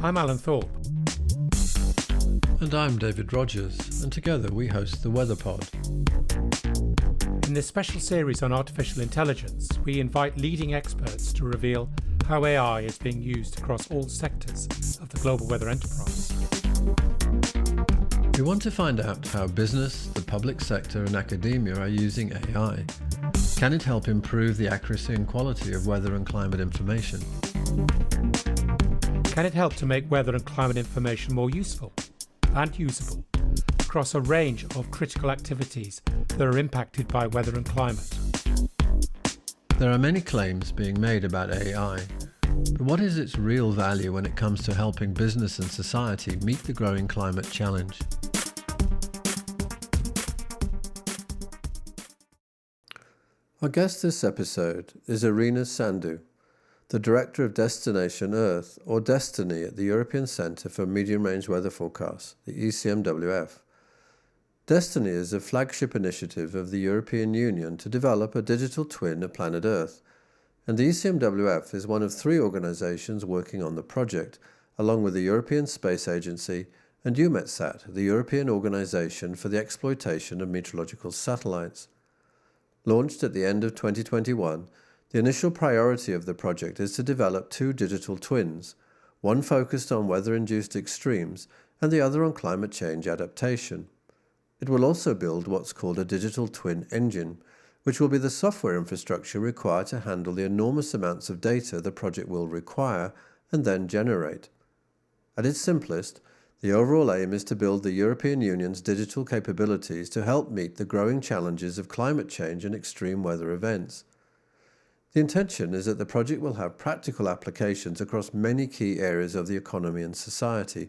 I'm Alan Thorpe. And I'm David Rogers, and together we host the WeatherPod. In this special series on artificial intelligence, we invite leading experts to reveal how AI is being used across all sectors of the global weather enterprise. We want to find out how business, the public sector and academia are using AI. Can it help improve the accuracy and quality of weather and climate information? Can it help to make weather and climate information more useful and usable across a range of critical activities that are impacted by weather and climate? There are many claims being made about AI, but what is its real value when it comes to helping business and society meet the growing climate challenge? Our guest this episode is Irina Sandu, the Director of Destination Earth, or DestinE, at the European Centre for Medium-Range Weather Forecasts, the ECMWF. DestinE is a flagship initiative of the European Union to develop a digital twin of planet Earth, and the ECMWF is one of 3 organisations working on the project, along with the European Space Agency and EUMETSAT, the European Organisation for the Exploitation of Meteorological Satellites. Launched at the end of 2021, the initial priority of the project is to develop 2 digital twins, one focused on weather-induced extremes and the other on climate change adaptation. It will also build what's called a digital twin engine, which will be the software infrastructure required to handle the enormous amounts of data the project will require and then generate. At its simplest, the overall aim is to build the European Union's digital capabilities to help meet the growing challenges of climate change and extreme weather events. The intention is that the project will have practical applications across many key areas of the economy and society,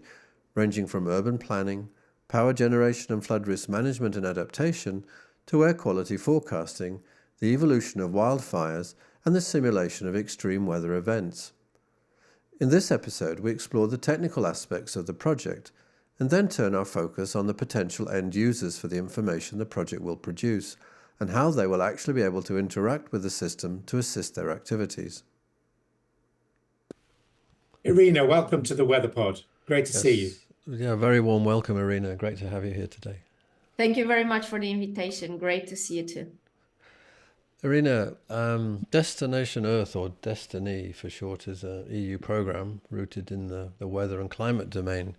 ranging from urban planning, power generation and flood risk management and adaptation, to air quality forecasting, the evolution of wildfires, and the simulation of extreme weather events. In this episode, we explore the technical aspects of the project and then turn our focus on the potential end users for the information the project will produce and how they will actually be able to interact with the system to assist their activities. Irina, welcome to the WeatherPod. Great to see you. Yeah, very warm welcome, Irina. Great to have you here today. Thank you very much for the invitation. Great to see you too. Irina, Destination Earth, or DestinE for short, is an EU program rooted in the weather and climate domain.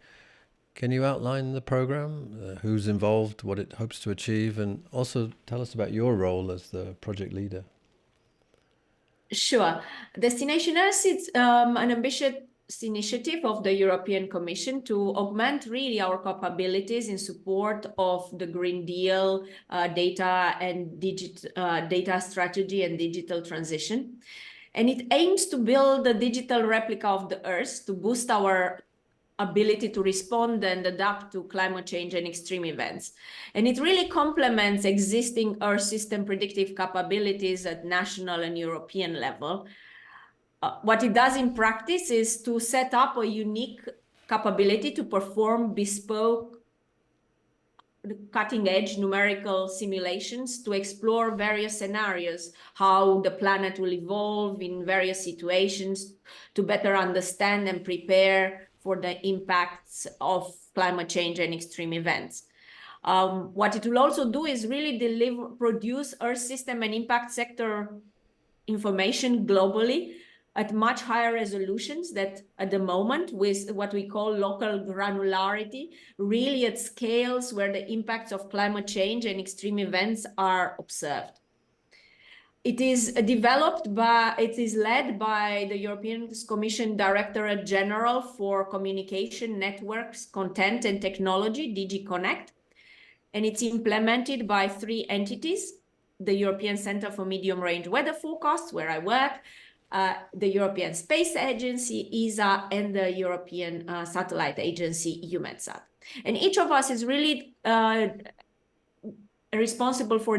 Can you outline the program, who's involved, what it hopes to achieve, and also tell us about your role as the project leader? Sure. Destination Earth is an ambitious initiative of the European Commission to augment really our capabilities in support of the Green Deal, data strategy and digital transition. And it aims to build a digital replica of the Earth to boost our ability to respond and adapt to climate change and extreme events. And it really complements existing Earth system predictive capabilities at national and European level. What it does in practice is to set up a unique capability to perform bespoke, cutting-edge numerical simulations to explore various scenarios, how the planet will evolve in various situations, to better understand and prepare for the impacts of climate change and extreme events. What it will also do is really produce Earth system and impact sector information globally at much higher resolutions that at the moment with what we call local granularity, really at scales where the impacts of climate change and extreme events are observed. It is led by the European Commission Directorate General for Communication, Networks, Content and Technology, DG Connect, and it's implemented by 3 entities: the European Centre for Medium-Range Weather Forecasts, where I work, the European Space Agency, ESA, and the European Satellite Agency, EUMETSAT. And each of us is really responsible for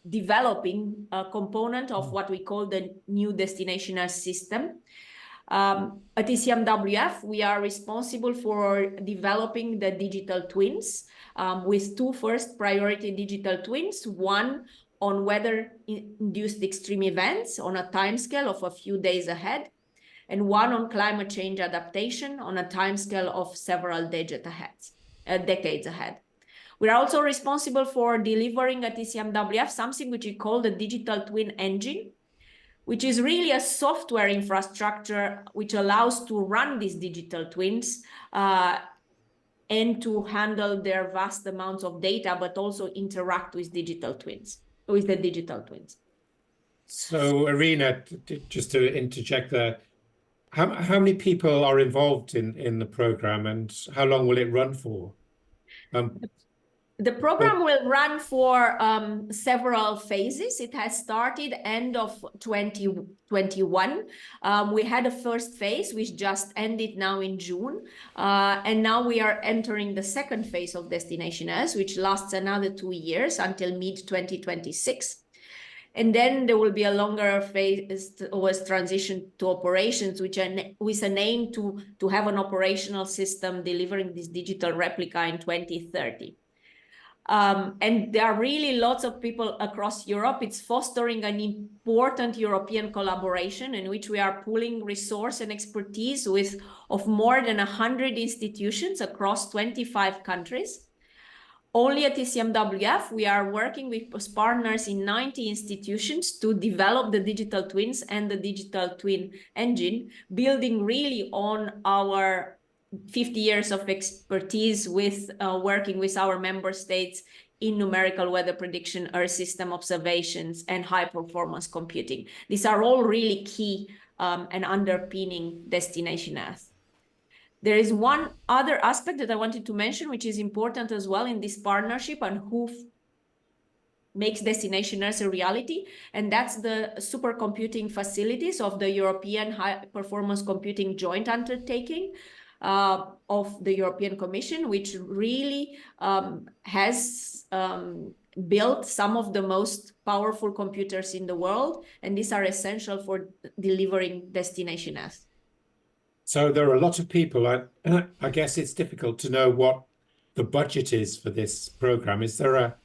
developing a component of what we call the new destination system. At ECMWF, we are responsible for developing the digital twins with 2 first priority digital twins, one on weather-induced extreme events on a timescale of a few days ahead, and one on climate change adaptation on a timescale of several decades ahead. We are also responsible for delivering at ECMWF something which we call the digital twin engine, which is really a software infrastructure which allows to run these digital twins and to handle their vast amounts of data, but also interact with the digital twins. So, Irina, just to interject there, how many people are involved in the program, and how long will it run for? The program will run for several phases. It has started end of 2021. We had a first phase, which just ended now in June. And now we are entering the second phase of Destination Earth, which lasts another 2 years until mid-2026. And then there will be a longer phase towards transition to operations, with an aim to have an operational system delivering this digital replica in 2030. And there are really lots of people across Europe. It's fostering an important European collaboration in which we are pooling resource and expertise of more than 100 institutions across 25 countries. Only at ECMWF, we are working with partners in 90 institutions to develop the digital twins and the digital twin engine, building really on our 50 years of expertise with working with our member states in numerical weather prediction, Earth system observations, and high performance computing. These are all really key and underpinning Destination Earth. There is one other aspect that I wanted to mention, which is important as well in this partnership and who makes Destination Earth a reality, and that's the supercomputing facilities of the European High Performance Computing Joint Undertaking of the European Commission, which really has built some of the most powerful computers in the world, and these are essential for delivering Destination Earth. So there are a lot of people. I guess it's difficult to know what the budget is for this program. Is there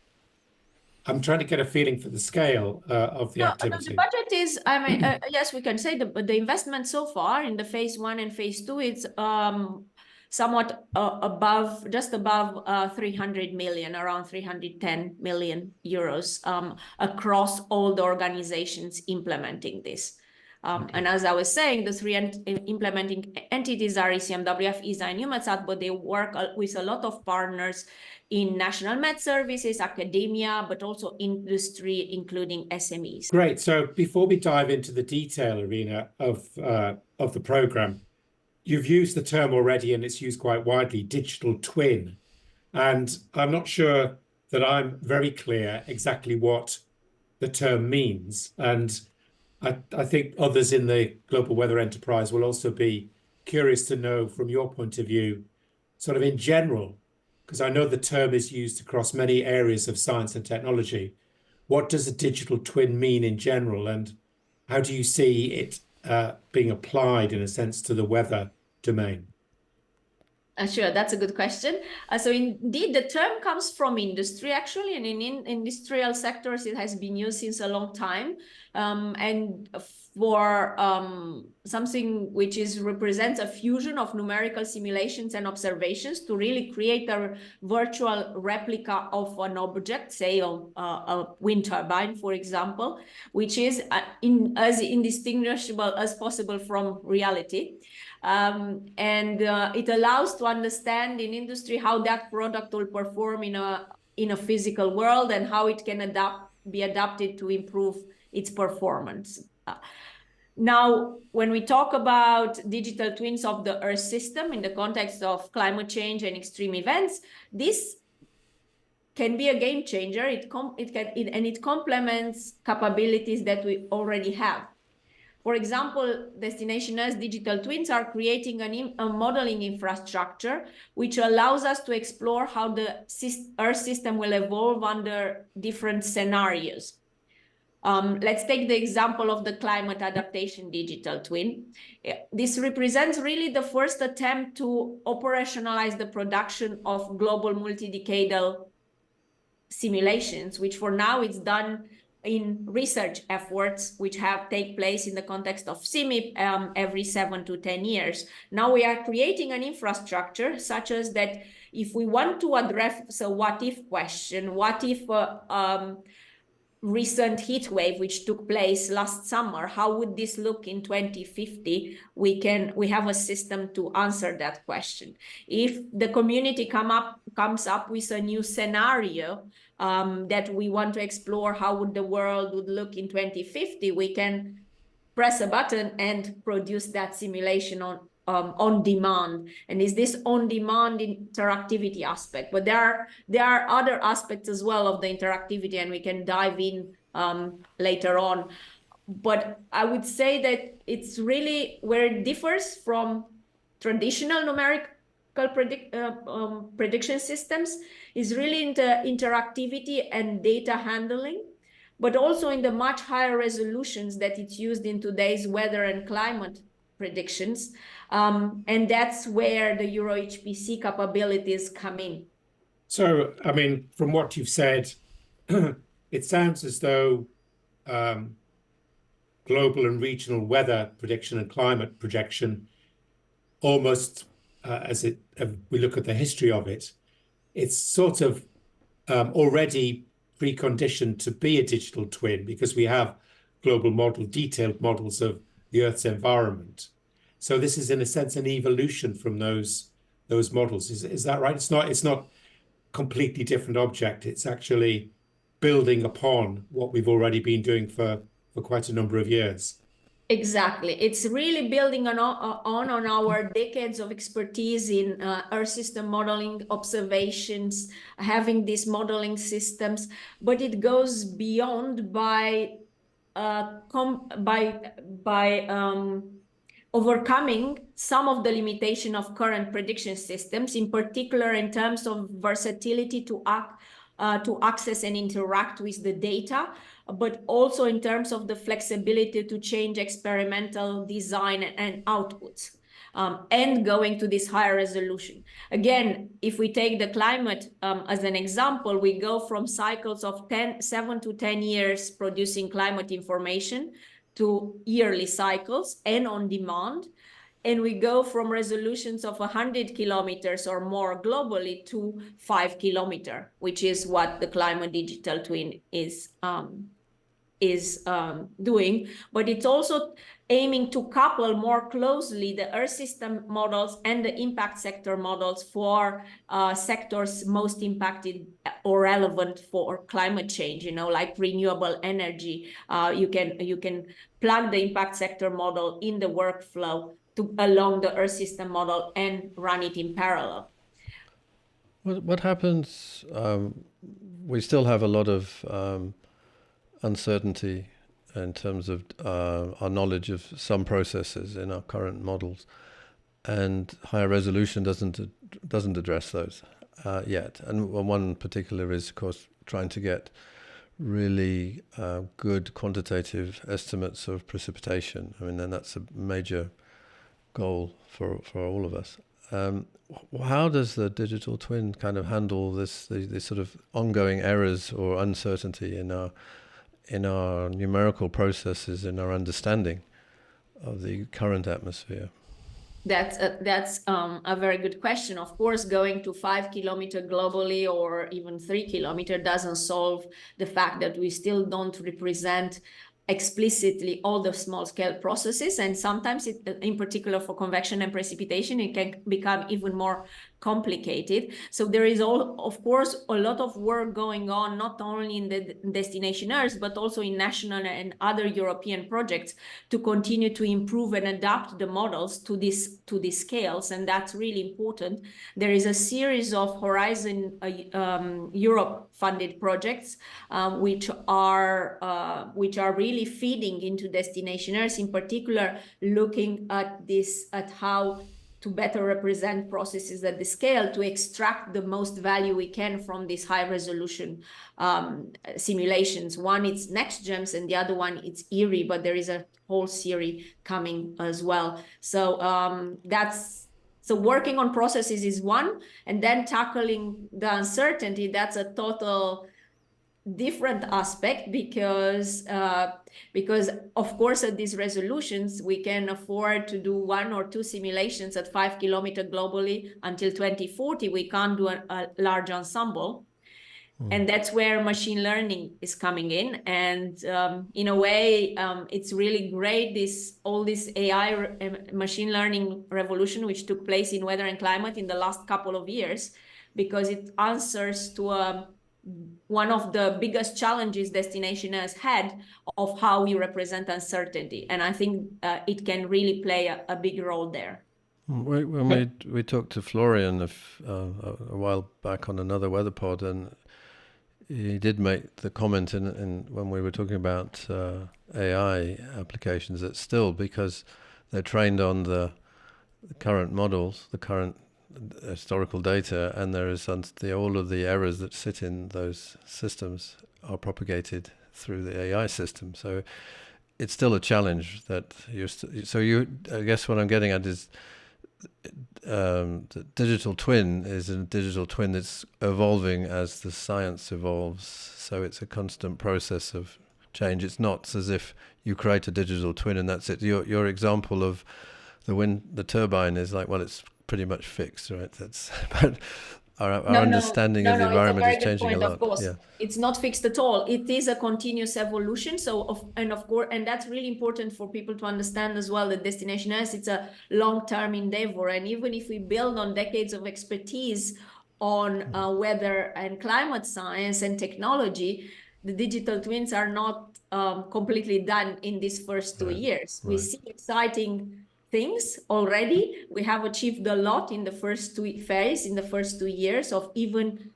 I'm trying to get a feeling for the scale of the activity. The budget is, yes, we can say the investment so far in the phase 1 and phase 2 is somewhat just above 300 million, around 310 million euros across all the organizations implementing this. And as I was saying, the three implementing entities are ECMWF, ESA, and EUMETSAT, but they work with a lot of partners in national med services, academia, but also industry, including SMEs. Great. So before we dive into the detail, Irina, of the program, you've used the term already, and it's used quite widely, digital twin. And I'm not sure that I'm very clear exactly what the term means. And I think others in the global weather enterprise will also be curious to know from your point of view, sort of in general, because I know the term is used across many areas of science and technology. What does a digital twin mean in general, and how do you see it being applied, in a sense, to the weather domain? Sure, that's a good question. So indeed, the term comes from industry, actually, and in industrial sectors, it has been used since a long time. And for something which represents a fusion of numerical simulations and observations to really create a virtual replica of an object, say a wind turbine, for example, which is as indistinguishable as possible from reality. And it allows to understand in industry how that product will perform in a physical world and how it can be adapted to improve its performance. Now, when we talk about digital twins of the Earth system in the context of climate change and extreme events, this can be a game changer. It complements capabilities that we already have. For example, Destination Earth digital twins are creating a modeling infrastructure which allows us to explore how the Earth system will evolve under different scenarios. Let's take the example of the climate adaptation digital twin. This represents really the first attempt to operationalize the production of global multi-decadal simulations, which for now it's done in research efforts which have take place in the context of CMIP every 7 to 10 years. Now we are creating an infrastructure such as that if we want to address a what if question, what if recent heat wave which took place last summer, how would this look in 2050? We have a system to answer that question. If the community comes up with a new scenario that we want to explore, how would the world would look in 2050, we can press a button and produce that simulation on demand. And is this on demand interactivity aspect? But there are other aspects as well of the interactivity, and we can dive in later on. But I would say that it's really where it differs from traditional numerical prediction systems is really in the interactivity and data handling, but also in the much higher resolutions that it's used in today's weather and climate predictions. And that's where the Euro HPC capabilities come in. So, I mean, from what you've said, it sounds as though global and regional weather prediction and climate projection, almost as we look at the history of it, it's sort of already preconditioned to be a digital twin because we have detailed models of the Earth's environment. So this is, in a sense, an evolution from those models. Is that right? It's not completely different object. It's actually building upon what we've already been doing for quite a number of years. Exactly. It's really building on our decades of expertise in Earth system modeling, observations, having these modeling systems, but it goes beyond by overcoming some of the limitation of current prediction systems, in particular in terms of versatility to access and interact with the data, but also in terms of the flexibility to change experimental design and outputs, and going to this higher resolution. Again, if we take the climate as an example, we go from cycles of 7 to 10 years producing climate information to yearly cycles and on demand. And we go from resolutions of 100 kilometers or more globally to 5 kilometers, which is what the climate digital twin is doing. But it's also aiming to couple more closely the Earth system models and the impact sector models for sectors most impacted or relevant for climate change, like renewable energy. You can plug the impact sector model in the workflow along the Earth system model and run it in parallel. What happens? We still have a lot of uncertainty in terms of our knowledge of some processes in our current models, and higher resolution doesn't address those yet. And one particular is, of course, trying to get really good quantitative estimates of precipitation. I mean, and that's a major goal for all of us. How does the digital twin kind of handle these sort of ongoing errors or uncertainty in our numerical processes, in our understanding of the current atmosphere? That's a very good question. Of course, going to 5 kilometers globally or even 3 kilometers doesn't solve the fact that we still don't represent explicitly all the small-scale processes, and sometimes in particular for convection and precipitation, it can become even more complicated. So there is of course a lot of work going on, not only in the destination Earth, but also in national and other European projects to continue to improve and adapt the models to these scales, and that's really important. There is a series of Horizon Europe funded projects which are really feeding into destination Earth, in particular looking at how to better represent processes at the scale to extract the most value we can from these high resolution simulations. One is NextGEMS and the other one is ERI, but there is a whole series coming as well. So working on processes is one, and then tackling the uncertainty, that's different aspect because of course at these resolutions we can afford to do 1 or 2 simulations at 5 kilometers globally until 2040. We can't do a large ensemble. And that's where machine learning is coming in. And in a way, it's really great, all this AI machine learning revolution, which took place in weather and climate in the last couple of years, because it answers to one of the biggest challenges DestinE has had of how we represent uncertainty. And I think it can really play a big role there. When we talked to Florian a while back on another WeatherPod, and he did make the comment in when we were talking about AI applications that still, because they're trained on the current models, the current historical data, and there is all of the errors that sit in those systems are propagated through the AI system. So it's still a challenge that I guess what I'm getting at is the digital twin is a digital twin that's evolving as the science evolves. So it's a constant process of change. It's not as if you create a digital twin and that's it. Your example of the turbine is like, well, it's pretty much fixed, right? That's but our understanding of the environment is changing a lot. Of course, it's not fixed at all. It is a continuous evolution. And that's really important for people to understand as well. That DestinE, it's a long-term endeavor, and even if we build on decades of expertise on weather and climate science and technology, the digital twins are not completely done in these first 2 years. We see exciting things already. We have achieved a lot in the first 2 years of even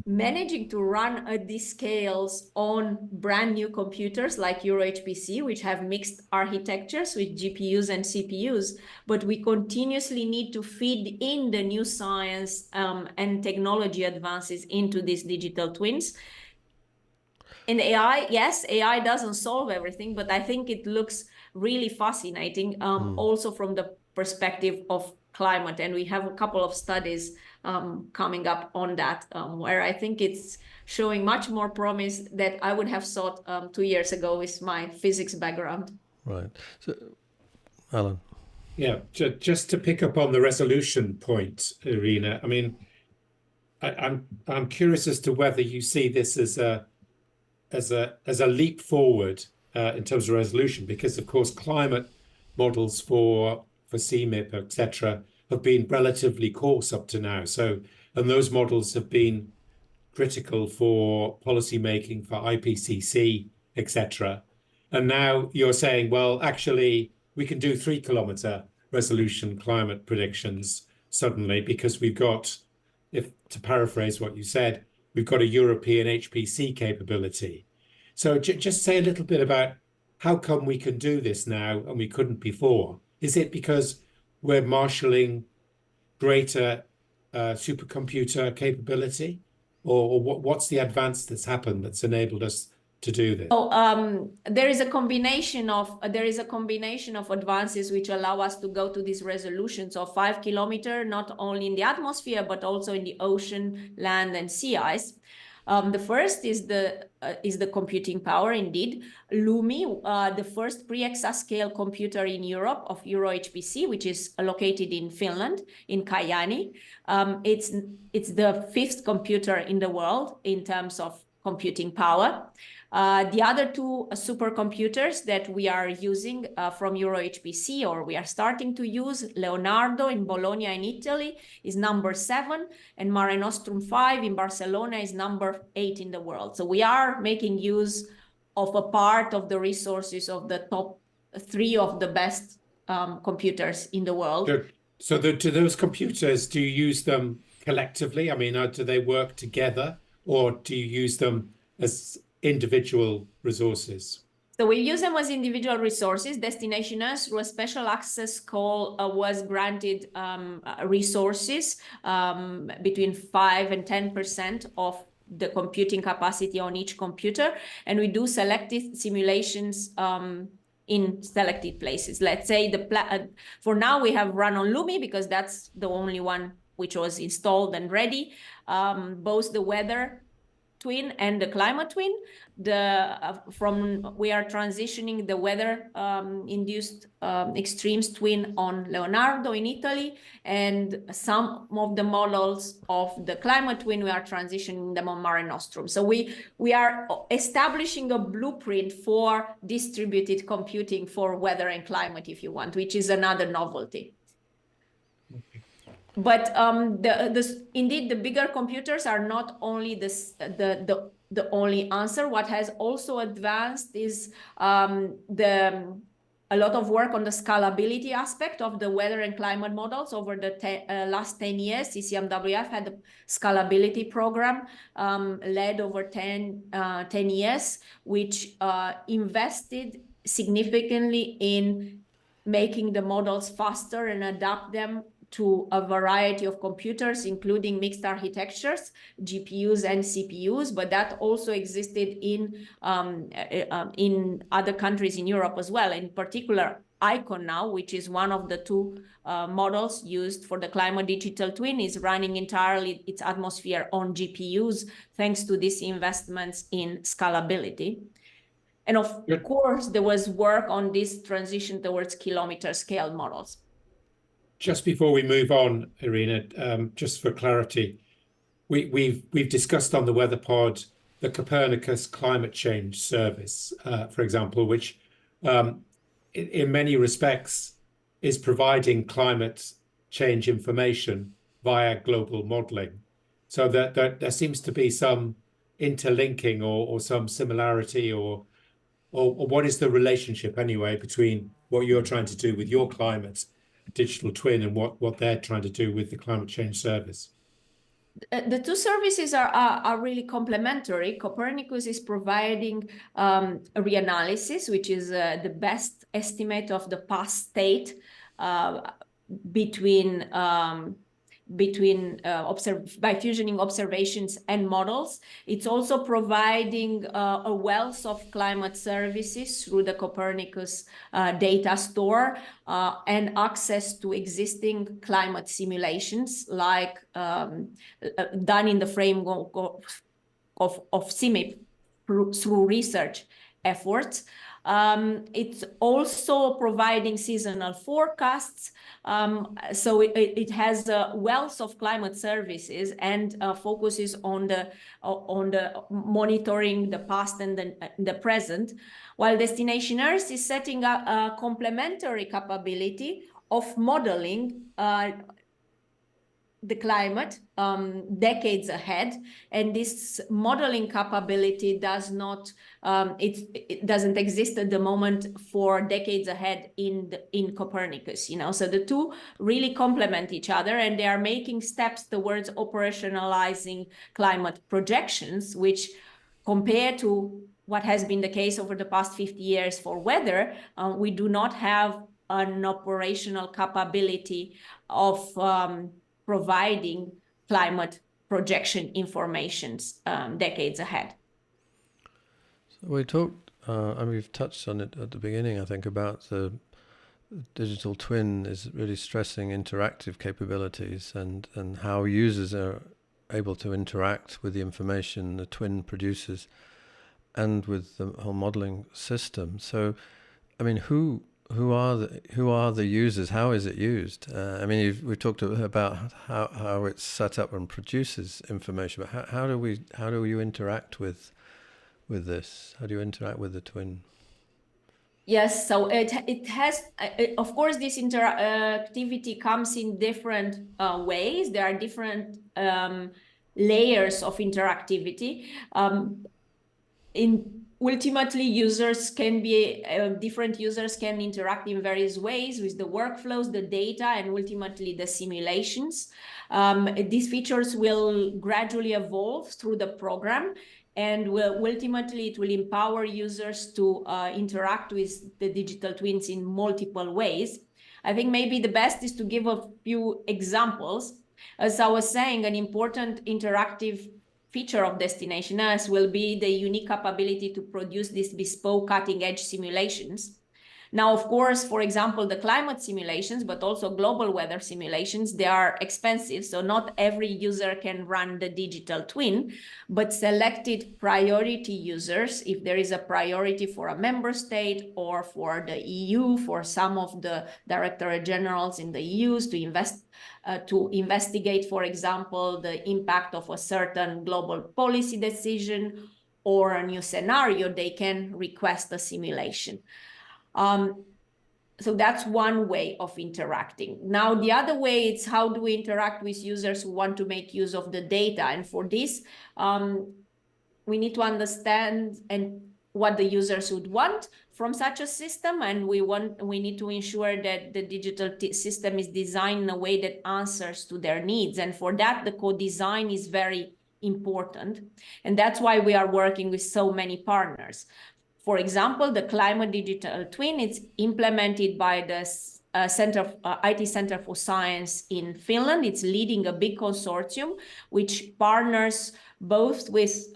managing to run at these scales on brand new computers like EuroHPC, which have mixed architectures with GPUs and CPUs, but we continuously need to feed in the new science and technology advances into these digital twins. In AI, yes, AI doesn't solve everything, but I think it looks really fascinating, also from the perspective of climate. And we have a couple of studies coming up on that, where I think it's showing much more promise that I would have thought 2 years ago with my physics background. Right. So, Alan. Yeah, just to pick up on the resolution point, Irina, I mean, I'm curious as to whether you see this as a leap forward in terms of resolution, because of course climate models for CMIP, etc., have been relatively coarse up to now. And those models have been critical for policy making, for IPCC, etc. And now you're saying, well, actually, we can do 3 kilometer resolution climate predictions suddenly, because we've got, to paraphrase what you said, we've got a European HPC capability. So just say a little bit about how come we can do this now and we couldn't before. Is it because we're marshalling greater supercomputer capability, or what's the advance that's happened that's enabled us to do this? There is a combination of advances which allow us to go to these resolutions of 5 kilometers, not only in the atmosphere but also in the ocean, land, and sea ice. The first is the computing power. Indeed, LUMI, the first pre-exascale computer in Europe of EuroHPC, which is located in Finland, in Kajaani. It's the 5th computer in the world in terms of computing power. The other 2 supercomputers that we are using from EuroHPC, or we are starting to use, Leonardo in Bologna in Italy is number 7, and Mare Nostrum 5 in Barcelona is number 8 in the world. So we are making use of a part of the resources of the top 3 of the best computers in the world. So to those computers, do you use them collectively? I mean, do they work together, or do you use them as individual resources? So we use them as individual resources. DestinE, through a special access call, was granted resources between 5 and 10% of the computing capacity on each computer. And we do selected simulations in selected places. Let's say for now we have run on LUMI because that's the only one which was installed and ready. Both the weather twin and the climate twin. We are transitioning the weather induced extremes twin on Leonardo in Italy, and some of the models of the climate twin we are transitioning them on Mare Nostrum. So we are establishing a blueprint for distributed computing for weather and climate, if you want, which is another novelty. But indeed, the bigger computers are not only the only answer. What has also advanced is a lot of work on the scalability aspect of the weather and climate models. Over the last 10 years, ECMWF had a scalability program led over 10 years, which invested significantly in making the models faster and adapt them to a variety of computers, including mixed architectures, GPUs and CPUs, but that also existed in other countries in Europe as well. In particular, ICON now, which is one of the two models used for the climate digital twin, is running entirely its atmosphere on GPUs, thanks to these investments in scalability. And of course, there was work on this transition towards kilometer scale models. Just before we move on, Irina, just for clarity, we've discussed on the WeatherPod the Copernicus climate change service, for example, which in many respects is providing climate change information via global modeling. So that there seems to be some interlinking or some similarity or what is the relationship anyway between what you're trying to do with your climate digital twin and what they're trying to do with the climate change service? The two services are really complementary. Copernicus is providing a reanalysis, which is the best estimate of the past state by fusioning observations and models. It's also providing a wealth of climate services through the Copernicus data store and access to existing climate simulations, like done in the framework of CIMIP through research efforts. It's also providing seasonal forecasts. So it has a wealth of climate services and focuses on the monitoring the past and the present, while Destination Earth is setting up a complementary capability of modeling the climate decades ahead, and this modeling capability does not it doesn't exist at the moment for decades ahead in Copernicus, you know. So the two really complement each other, and they are making steps towards operationalizing climate projections, which, compared to what has been the case over the past 50 years for weather, we do not have an operational capability of providing climate projection informations decades ahead. So we talked, and we've touched on it at the beginning, I think, about the digital twin is really stressing interactive capabilities and how users are able to interact with the information the twin produces and with the whole modeling system. So, I mean, who are the users? How is it used? I mean, we've talked about how it's set up and produces information, but how do you interact with this? How do you interact with the twin? Yes, so it has, of course, this interactivity comes in different ways. There are different layers of interactivity. Ultimately, users can be, different users can interact in various ways with the workflows, the data, and ultimately the simulations. These features will gradually evolve through the program, and ultimately it will empower users to interact with the digital twins in multiple ways. I think maybe the best is to give a few examples. As I was saying, an important interactive feature of Destination Earth will be the unique capability to produce these bespoke cutting-edge simulations. Now, of course, for example, the climate simulations, but also global weather simulations, they are expensive. So not every user can run the digital twin, but selected priority users, if there is a priority for a member state or for the EU, for some of the directorate generals in the EUs to investigate, for example, the impact of a certain global policy decision or a new scenario, they can request a simulation. So that's one way of interacting. Now, the other way is how do we interact with users who want to make use of the data? And for this, we need to understand what the users would want from such a system, and we need to ensure that the digital system is designed in a way that answers to their needs. And for that, the co-design is very important. And that's why we are working with so many partners. For example, the climate digital twin is implemented by the IT Center for Science in Finland. It's leading a big consortium which partners both with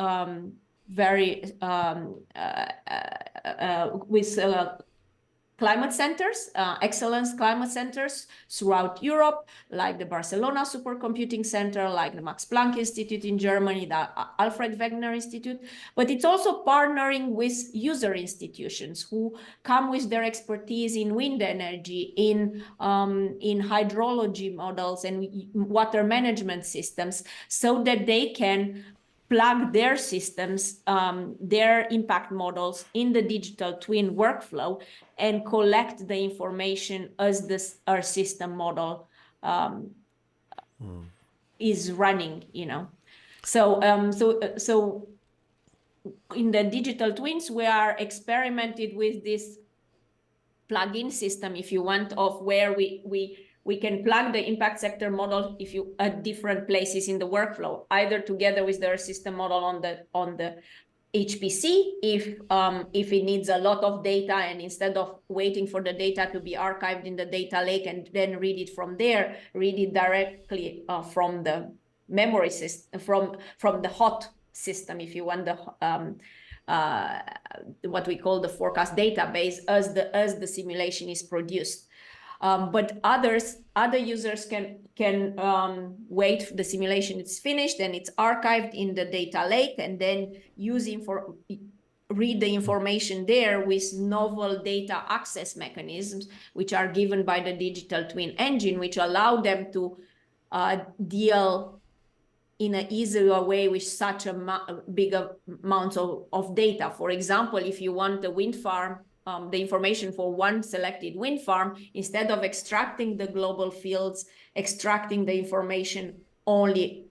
climate centers, excellence climate centers throughout Europe, like the Barcelona Supercomputing Center, like the Max Planck Institute in Germany, the Alfred Wegener Institute. But it's also partnering with user institutions who come with their expertise in wind energy, in hydrology models and water management systems, so that they can plug their systems, their impact models in the digital twin workflow and collect the information as our system model is running, So in the digital twins, we are experimented with this plug-in system, if you want, of where we can plug the impact sector model at different places in the workflow, either together with their system model on the HPC, if it needs a lot of data, and instead of waiting for the data to be archived in the data lake and then read it from there, read it directly from the memory system, from the hot system, if you want, what we call the forecast database as the simulation is produced. But other users can wait the simulation is finished and it's archived in the data lake, and then read the information there with novel data access mechanisms, which are given by the digital twin engine, which allow them to deal in an easier way with such a big amount of data. For example, if you want the wind farm, the information for one selected wind farm, instead of extracting the global fields, extracting the information only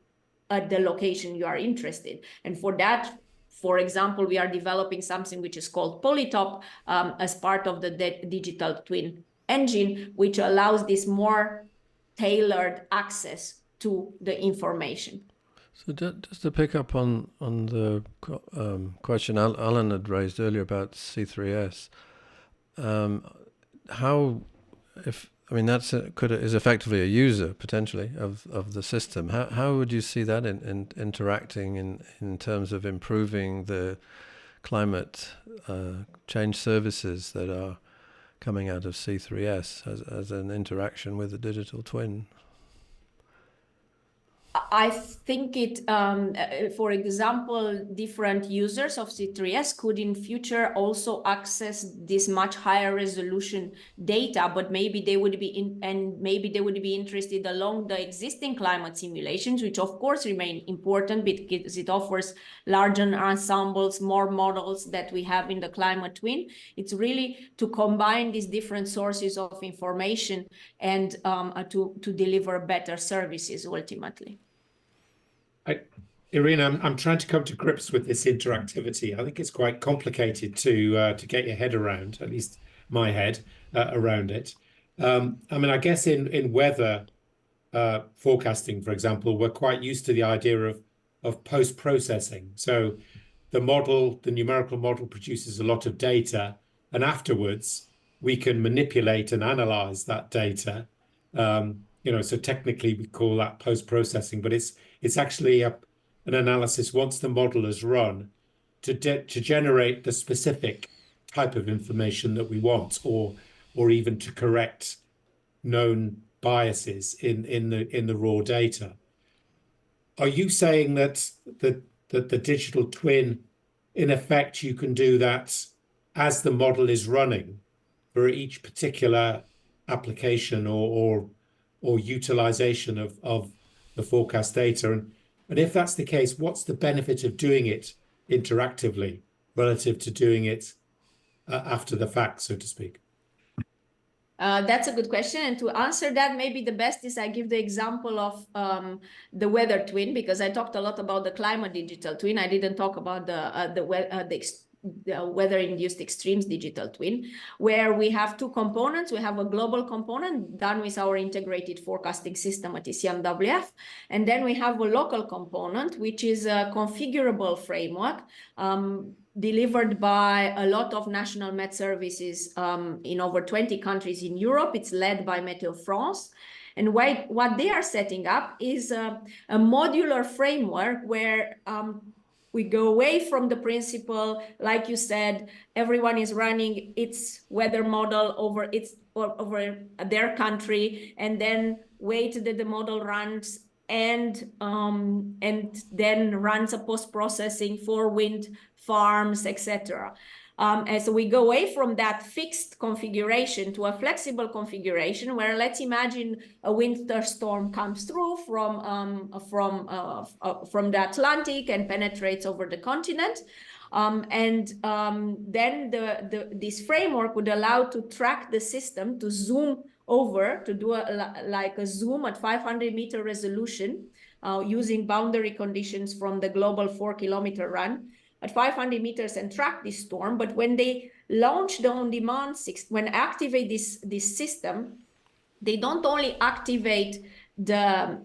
at the location you are interested. And for that, for example, we are developing something which is called Polytop as part of the digital twin engine, which allows this more tailored access to the information. So just to pick up on the question Alan had raised earlier about C3S, is effectively a user potentially of the system. How would you see that in interacting in terms of improving the climate change services that are coming out of C3S as an interaction with the digital twin? I think for example, different users of C3S could in future also access this much higher resolution data, but maybe they would be interested along the existing climate simulations, which of course remain important because it offers larger ensembles, more models that we have in the climate twin. It's really to combine these different sources of information and to deliver better services ultimately. Irina, I'm trying to come to grips with this interactivity. I think it's quite complicated to get your head around, at least my head around it. I guess in weather forecasting, for example, we're quite used to the idea of post-processing. So the numerical model produces a lot of data, and afterwards we can manipulate and analyze that data. So technically we call that post-processing, but it's actually an analysis once the model is run to generate the specific type of information that we want, or even to correct known biases in the raw data. Are you saying that the digital twin, in effect, you can do that as the model is running for each particular application or utilization of the forecast data? And if that's the case, what's the benefit of doing it interactively relative to doing it after the fact, so to speak? That's a good question. And to answer that, maybe the best is I give the example of the weather twin, because I talked a lot about the climate digital twin. I didn't talk about the weather-induced extremes digital twin, where we have two components. We have a global component done with our integrated forecasting system at ECMWF, and then we have a local component, which is a configurable framework delivered by a lot of national Met services in over 20 countries in Europe. It's led by Meteo France. And what they are setting up is a modular framework where we go away from the principle, like you said, everyone is running its weather model over their country, and then wait that the model runs and then runs a post-processing for wind farms, etc. And so we go away from that fixed configuration to a flexible configuration where, let's imagine a winter storm comes through from the Atlantic and penetrates over the continent. Then this framework would allow to track the system, to zoom over, to do like a zoom at 500-meter resolution using boundary conditions from the global 4-kilometer run at 500 meters and track this storm. But when they launch the on-demand, when activate this system, they don't only activate the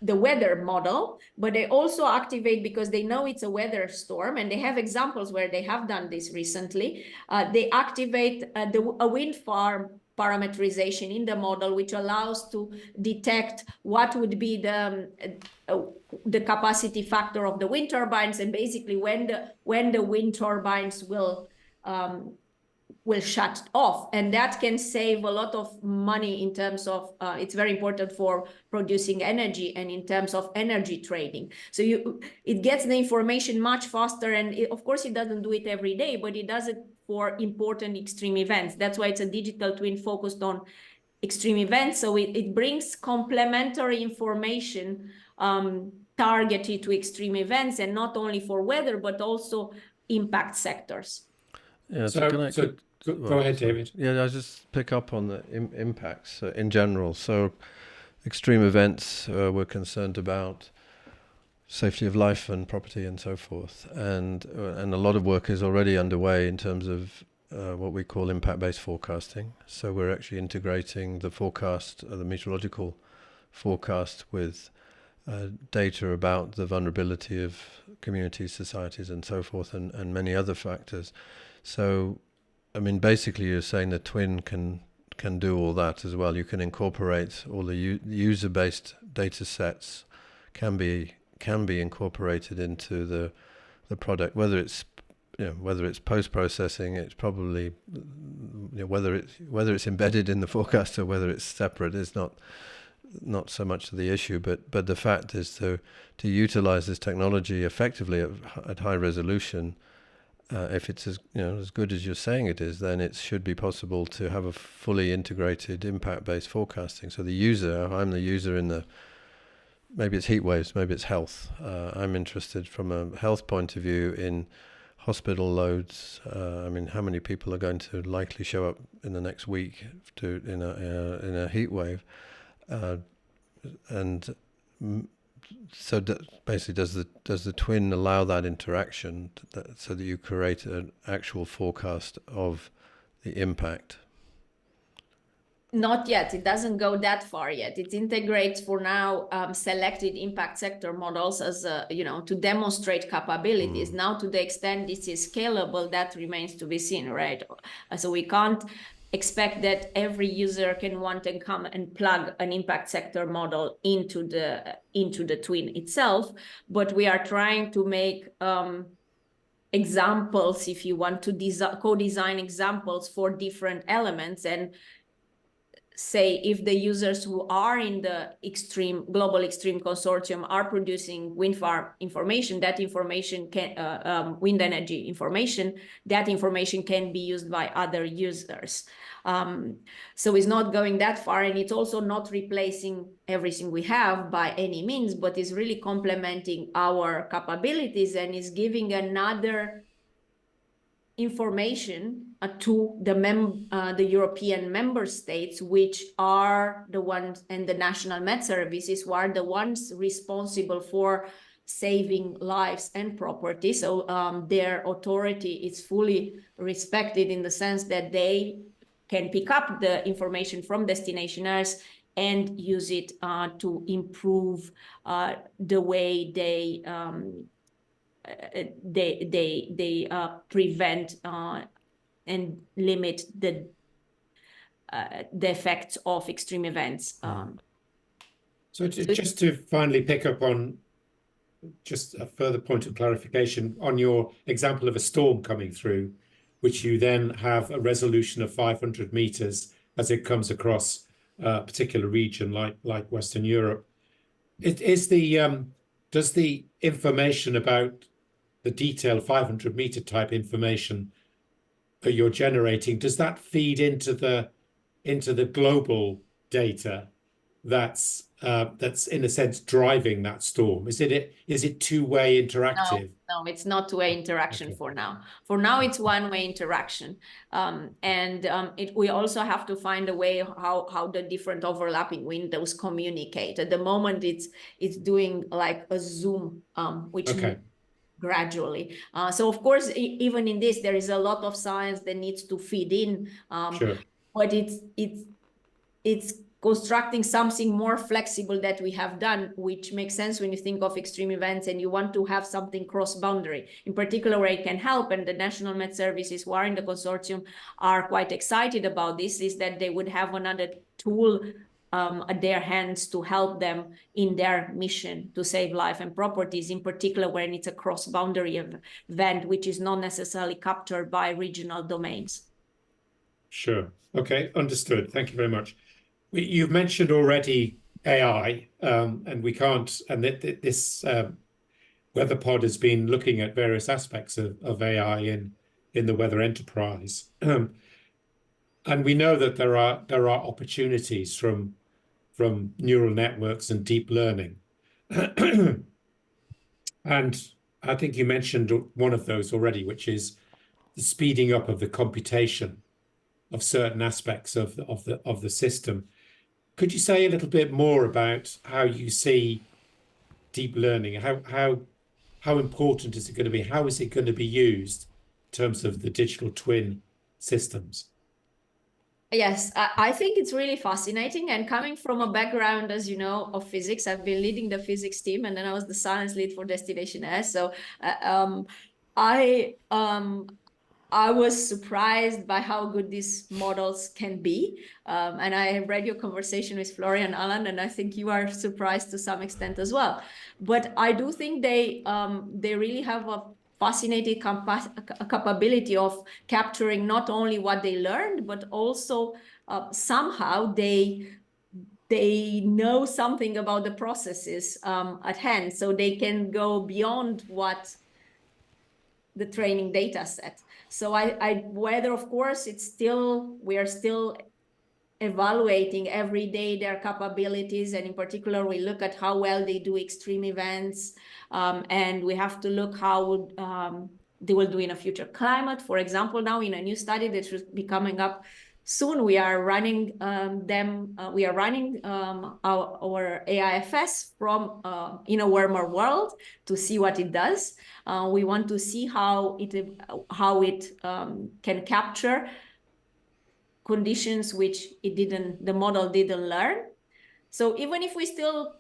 weather model, but they also activate, because they know it's a weather storm, and they have examples where they have done this recently, they activate a wind farm parameterization in the model, which allows to detect what would be the capacity factor of the wind turbines, and basically when the wind turbines will shut off. And that can save a lot of money in terms of, it's very important for producing energy and in terms of energy trading. So it gets the information much faster. And of course, it doesn't do it every day, but it does it for important extreme events. That's why it's a digital twin focused on extreme events. So it brings complementary information targeted to extreme events, and not only for weather, but also impact sectors. Yeah, go ahead, David. Yeah, I just pick up on the impacts in general. So extreme events, we're concerned about safety of life and property and so forth. And a lot of work is already underway in terms of what we call impact-based forecasting. So we're actually integrating the forecast, the meteorological forecast, with data about the vulnerability of communities, societies, and so forth, and many other factors. So, I mean, basically, you're saying the twin can do all that as well. You can incorporate all the user-based data sets, can be incorporated into the product, whether it's post-processing. It's probably whether it's embedded in the forecast or whether it's separate is not so much the issue, but the fact is to utilize this technology effectively at high resolution. If it's as good as you're saying it is, then it should be possible to have a fully integrated impact-based forecasting. So I'm the user in maybe it's heat waves, maybe it's health. I'm interested from a health point of view in hospital loads. I mean, how many people are going to likely show up in the next week in a heat wave? So basically, does the twin allow that interaction so that you create an actual forecast of the impact? Not yet. It doesn't go that far yet. It integrates for now selected impact sector models as to demonstrate capabilities. Now, to the extent this is scalable, that remains to be seen, right? So we can't expect that every user can want and come and plug an impact sector model into the twin itself, but we are trying to make examples, if you want to co-design examples for different elements, and say if the users who are in the global extreme consortium are producing wind farm information, that information can wind energy information, that information can be used by other users. So it's not going that far, and it's also not replacing everything we have by any means, but is really complementing our capabilities and is giving another information to the European member states, which are the ones, and the national Met services, who are the ones responsible for saving lives and property. So their authority is fully respected in the sense that they can pick up the information from destination and use it to improve the way they prevent and limit the effects of extreme events. So just to finally pick up on just a further point of clarification on your example of a storm coming through, which you then have a resolution of 500 meters as it comes across a particular region like Western Europe. Does the information about the detailed 500-meter type information that you're generating, does that feed into the global data that's in a sense driving that storm? Is it two-way interactive? No, it's not two-way interaction. Okay. For now. For now, it's one-way interaction, we also have to find a way how the different overlapping windows communicate. At the moment, it's doing like a zoom, which okay. Gradually. So of course, even in this, there is a lot of science that needs to feed in. Sure. But it's constructing something more flexible that we have done, which makes sense when you think of extreme events and you want to have something cross-boundary. In particular, where it can help, and the National Met Services who are in the consortium are quite excited about this, is that they would have another tool at their hands to help them in their mission to save life and properties, in particular when it's a cross-boundary event, which is not necessarily captured by regional domains. Sure. Okay, understood. Thank you very much. You've mentioned already AI, and this WeatherPod has been looking at various aspects of AI in the weather enterprise. And we know that there are opportunities from neural networks and deep learning. And I think you mentioned one of those already, which is the speeding up of the computation of certain aspects of the system. Could you say a little bit more about how you see deep learning? How important is it going to be? How is it going to be used in terms of the digital twin systems? Yes, I think it's really fascinating. And coming from a background, as you know, of physics, I've been leading the physics team, and then I was the science lead for DestinE. So I was surprised by how good these models can be. And I read your conversation with Florian Allen, and I think you are surprised to some extent as well. But I do think they really have a fascinating capability of capturing not only what they learned, but also somehow they know something about the processes at hand, so they can go beyond what the training data set. So whether, of course, we are still evaluating every day their capabilities, and in particular, we look at how well they do extreme events, and we have to look how they will do in a future climate. For example, now in a new study that should be coming up soon, we are running our AIFS from in a warmer world to see what it does. We want to see how it can capture conditions which the model didn't learn. So even if we still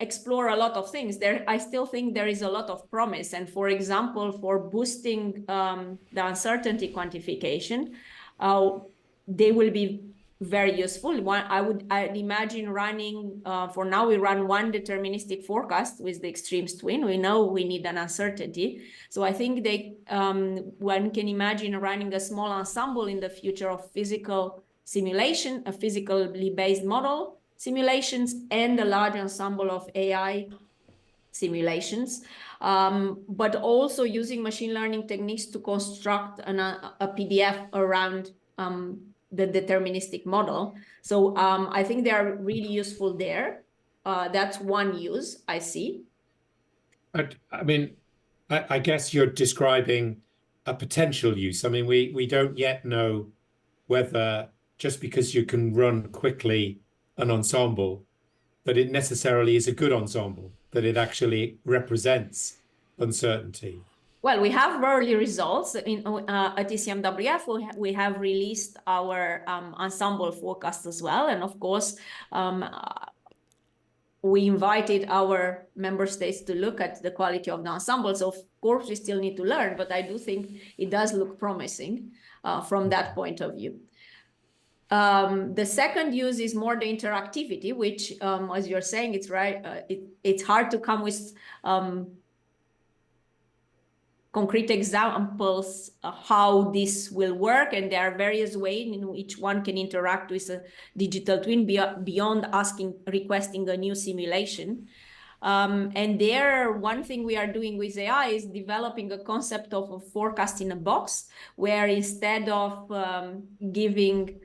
explore a lot of things, I still think there is a lot of promise. And for example, for boosting the uncertainty quantification, they will be very useful. I'd imagine running, for now we run one deterministic forecast with the extremes twin. We know we need an uncertainty. So I think one can imagine running a small ensemble in the future of physical simulation, a physically based model simulations, and a large ensemble of AI simulations, but also using machine learning techniques to construct a PDF around the deterministic model. So I think they are really useful there. That's one use I see. I mean, I guess you're describing a potential use. I mean, we don't yet know whether just because you can run quickly an ensemble, that it necessarily is a good ensemble, that it actually represents uncertainty. Well, we have early results at ECMWF. We have released our ensemble forecast as well. And of course, we invited our member states to look at the quality of the ensemble. So of course, we still need to learn, but I do think it does look promising from that point of view. The second use is more the interactivity, which, as you're saying, it's right. It's hard to come with concrete examples of how this will work, and there are various ways in which one can interact with a digital twin beyond requesting a new simulation. And there, one thing we are doing with AI is developing a concept of a forecast in a box, where instead of giving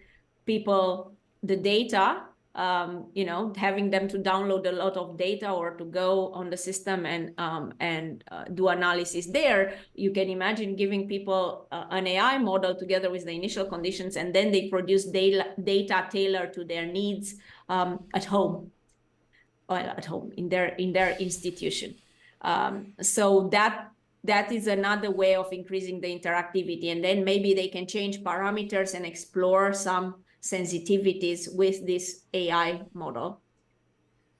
people the data, having them to download a lot of data or to go on the system and do analysis there, you can imagine giving people an AI model together with the initial conditions, and then they produce data tailored to their needs at home in their institution. So that is another way of increasing the interactivity, and then maybe they can change parameters and explore some sensitivities with this AI model.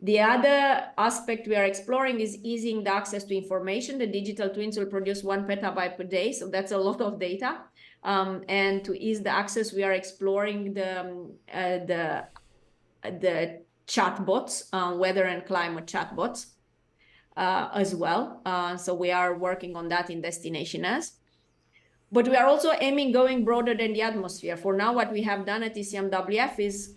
The other aspect we are exploring is easing the access to information. The digital twins will produce 1 petabyte per day, so that's a lot of data. And to ease the access, we are exploring the chatbots, weather and climate chatbots as well. So we are working on that in DestinE. But we are also going broader than the atmosphere. For now, what we have done at ECMWF is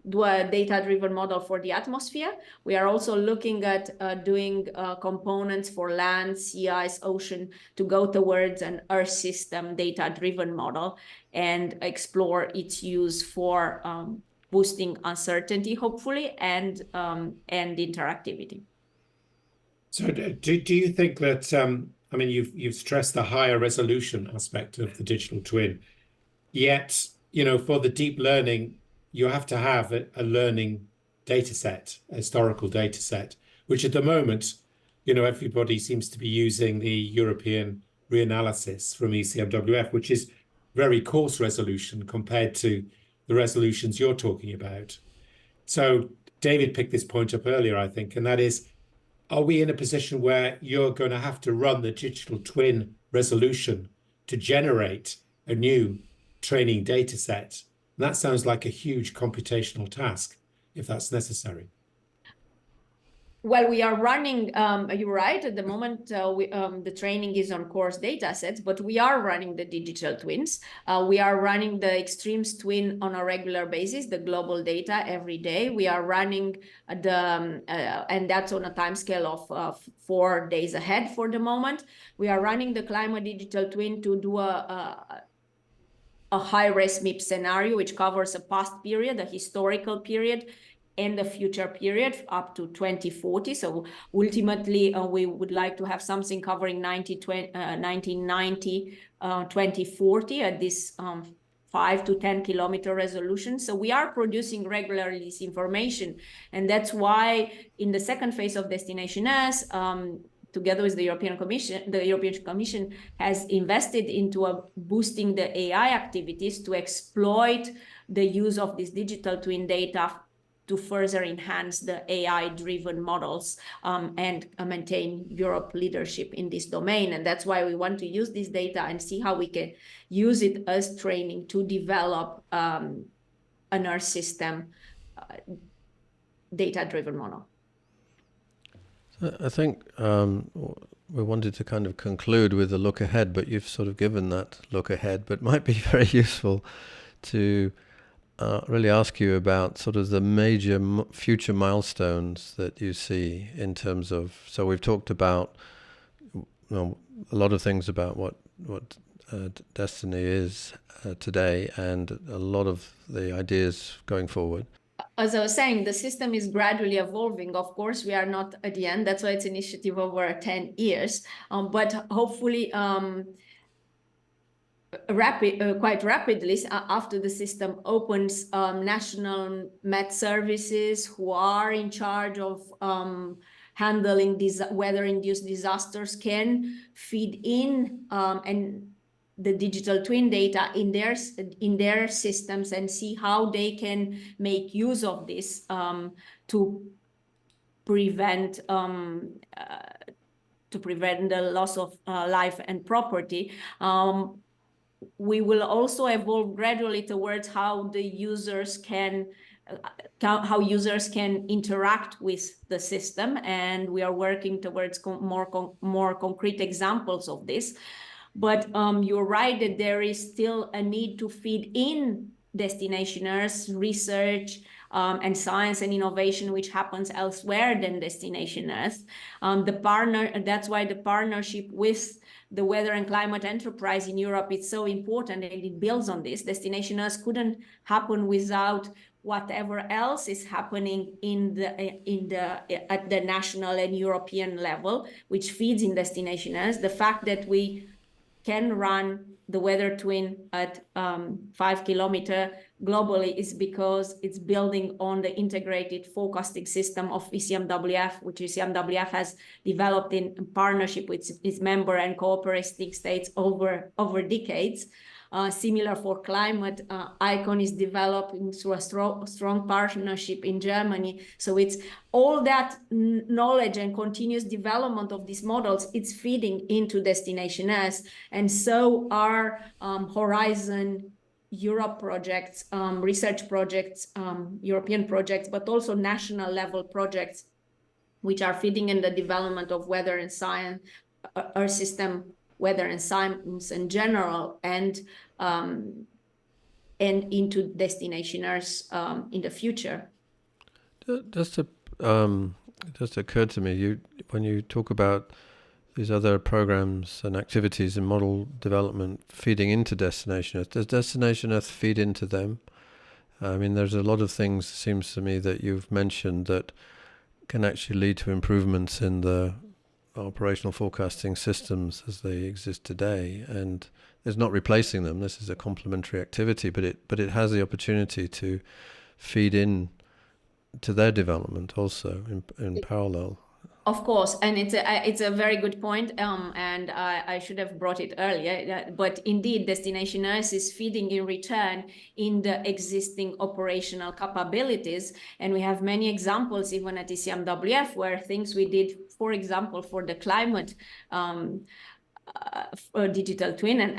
do a data-driven model for the atmosphere. We are also looking at doing components for land, sea ice, ocean, to go towards an Earth system data-driven model and explore its use for boosting uncertainty, hopefully, and interactivity. So do you think that, I mean, you've stressed the higher resolution aspect of the digital twin, yet, for the deep learning, you have to have a learning data set, a historical data set, which at the moment, everybody seems to be using the European reanalysis from ECMWF, which is very coarse resolution compared to the resolutions you're talking about. So David picked this point up earlier, I think, and that is, are we in a position where you're going to have to run the digital twin resolution to generate a new training data set? And that sounds like a huge computational task, if that's necessary. Well, we are running, you're right, at the moment, the training is on coarse data sets, but we are running the digital twins. We are running the extremes twin on a regular basis, the global data every day. We are running and that's on a timescale of 4 days ahead for the moment. We are running the climate digital twin to do a high-res MIP scenario, which covers a past period, a historical period, and the future period up to 2040. So ultimately, we would like to have something covering 1990, 2040 at this 5 to 10 kilometer resolution. So we are producing regularly this information. And that's why in the second phase of DestinE, together with the European Commission has invested into boosting the AI activities to exploit the use of this digital twin data to further enhance the AI-driven models and maintain Europe leadership in this domain. And that's why we want to use this data and see how we can use it as training to develop an Earth system data-driven model. I think we wanted to kind of conclude with a look ahead, but you've sort of given that look ahead, but might be very useful to really ask you about sort of the major future milestones that you see in terms of, so we've talked about a lot of things about what DestinE is today and a lot of the ideas going forward. As I was saying, the system is gradually evolving. Of course, we are not at the end. That's why it's an initiative over 10 years. But hopefully, quite rapidly after the system opens, national Met services who are in charge of handling these weather-induced disasters can feed in and the digital twin data in their systems and see how they can make use of this to prevent the loss of life and property. We will also evolve gradually towards how users can interact with the system, and we are working towards more concrete examples of this. But you're right that there is still a need to feed in Destination Earth research and science and innovation, which happens elsewhere than Destination Earth. That's why the partnership with the Weather and Climate Enterprise in Europe is so important, and it builds on this. Destination Earth couldn't happen without whatever else is happening at the national and European level, which feeds in Destination Earth. The fact that we can run the weather twin at 5 kilometers globally is because it's building on the integrated forecasting system of ECMWF, which ECMWF has developed in partnership with its member and cooperating states over decades. Similar for climate, ICON is developing through a strong partnership in Germany. So it's all that knowledge and continuous development of these models, it's feeding into Destination Earth. And so our Horizon Europe projects, research projects, European projects, but also national level projects, which are feeding in the development of weather and science, Earth system weather and science in general, and into Destination Earth in the future. Just occurred to me, when you talk about these other programs and activities and model development feeding into Destination Earth, does Destination Earth feed into them? I mean, there's a lot of things, it seems to me, that you've mentioned that can actually lead to improvements in the operational forecasting systems as they exist today, and it's not replacing them. This is a complementary activity, but it has the opportunity to feed in to their development also in parallel. Of course, and it's a very good point, and I should have brought it earlier. But indeed, Destination Earth is feeding in return in the existing operational capabilities, and we have many examples even at ECMWF where things we did, for example, for the climate digital twin and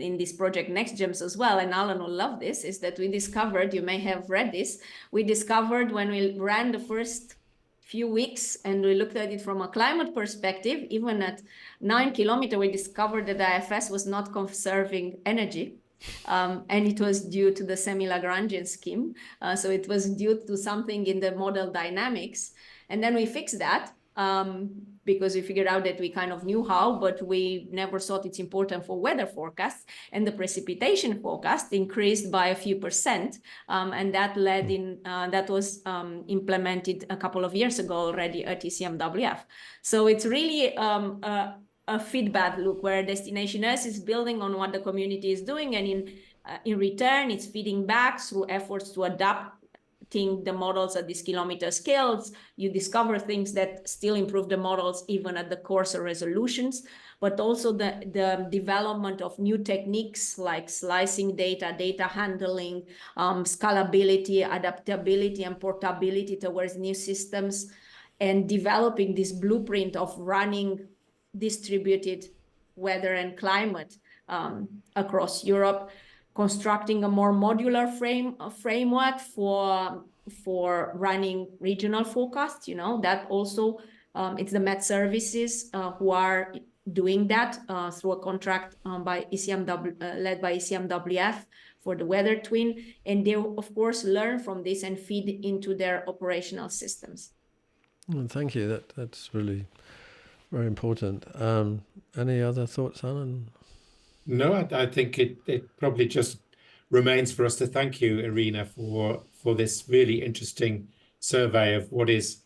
in this project NextGems as well, and Alan will love this, is that we discovered, you may have read this, we discovered when we ran the first few weeks and we looked at it from a climate perspective, even at 9 kilometers, we discovered that the IFS was not conserving energy. And it was due to the semi-Lagrangian scheme. So it was due to something in the model dynamics. And then we fixed that because we figured out that we kind of knew how, but we never thought it's important for weather forecasts. And the precipitation forecast increased by a few %. And that was implemented a couple of years ago already at ECMWF. So it's really a feedback loop where Destination Earth is building on what the community is doing, and in return, it's feeding back through efforts to adapt the models at these kilometer scales. You discover things that still improve the models even at the coarser resolutions, but also the development of new techniques like slicing data handling, scalability, adaptability, and portability towards new systems, and developing this blueprint of running distributed weather and climate across Europe. constructing a more modular framework for running regional forecasts. That also it's the Met Services who are doing that through a contract by led by ECMWF for the weather twin, and they of course learn from this and feed into their operational systems. Thank you. That's really very important. Any other thoughts, Alan? No, I think it probably just remains for us to thank you, Irina, for this really interesting survey of what is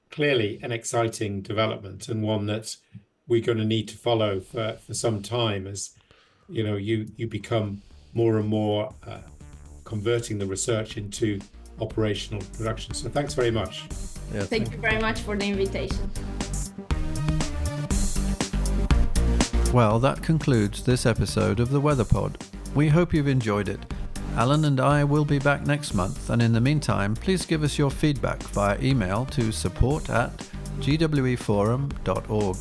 clearly an exciting development, and one that we're going to need to follow for some time as you become more and more converting the research into operational production. So thanks very much. Yeah, thank you very much for the invitation. Well, that concludes this episode of the WeatherPod. We hope you've enjoyed it. Alan and I will be back next month, and in the meantime, please give us your feedback via email to support@gweforum.org.